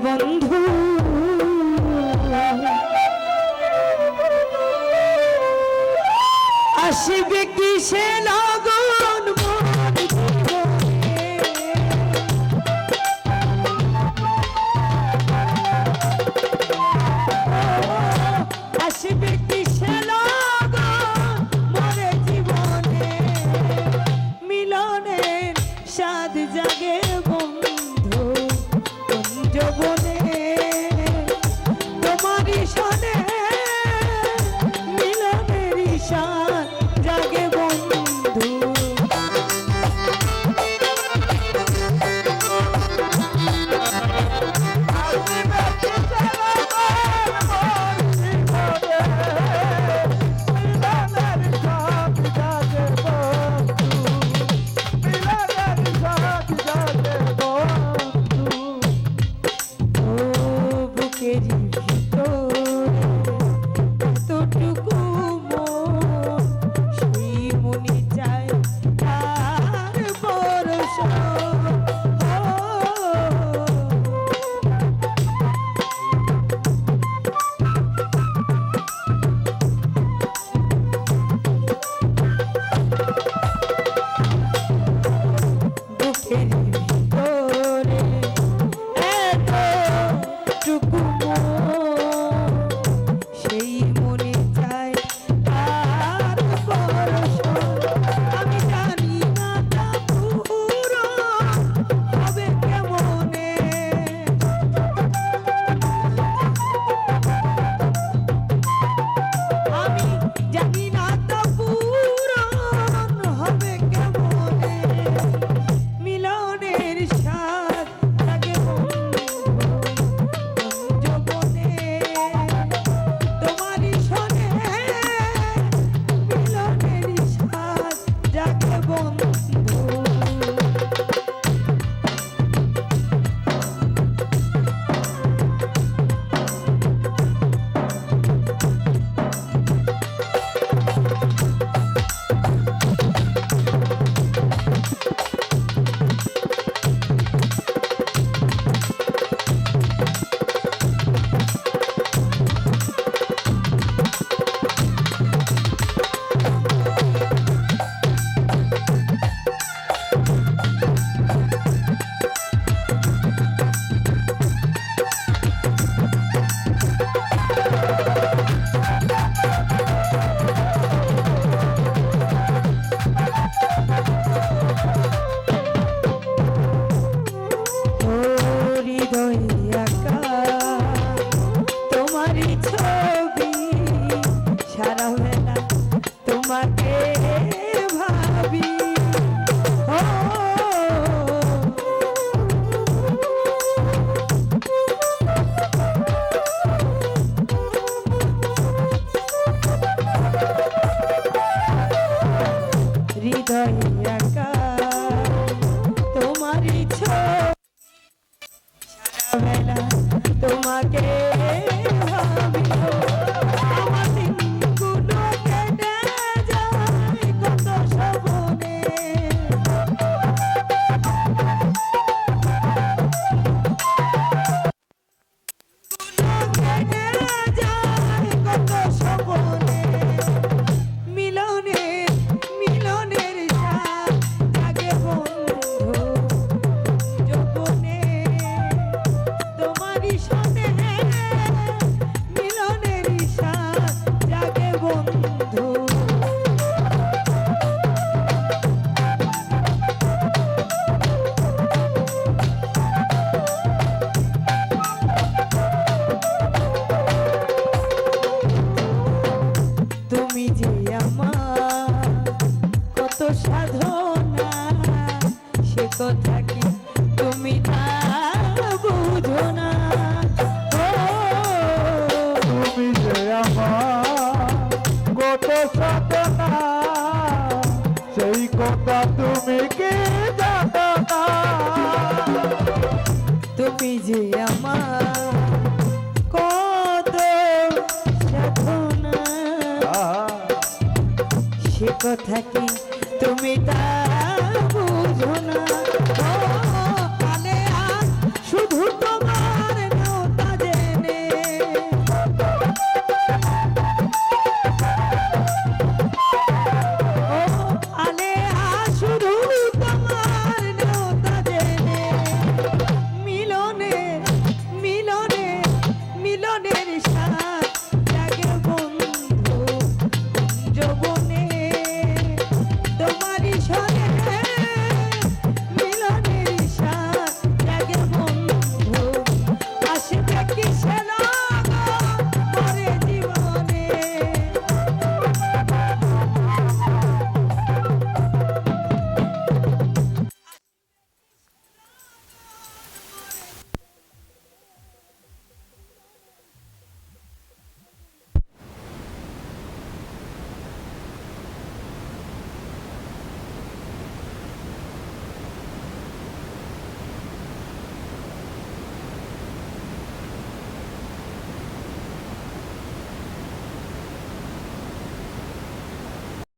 বন্ধু আসিবে কিসে লগন আসিবে কিসে লগন মরে জীবনে মিলনের স্বাদ জাগে বন্ধু কুঞ্জবনে তোমারই সনে মিলনের স্বাদ জাগে বন্ধু তোমাকে আমার দিনগুলো কেটে যায় কত শোভনে কেটে যায় কত শোভনে মিলনের মিলনের স্বাদ জাগে বন্ধু যৌবনে তোমারই সনে মিলনের স্বাদ জাগে বন্ধু তুমি যে আমার কত সাধনা সে কথা কি তুমি তা বুঝো না তুমি যে আমার কত সাধনা সেই কথা তুমি কি জানো না তুমি যে আমার কত সাধনা সে কথা কি তুমি তা বুঝো না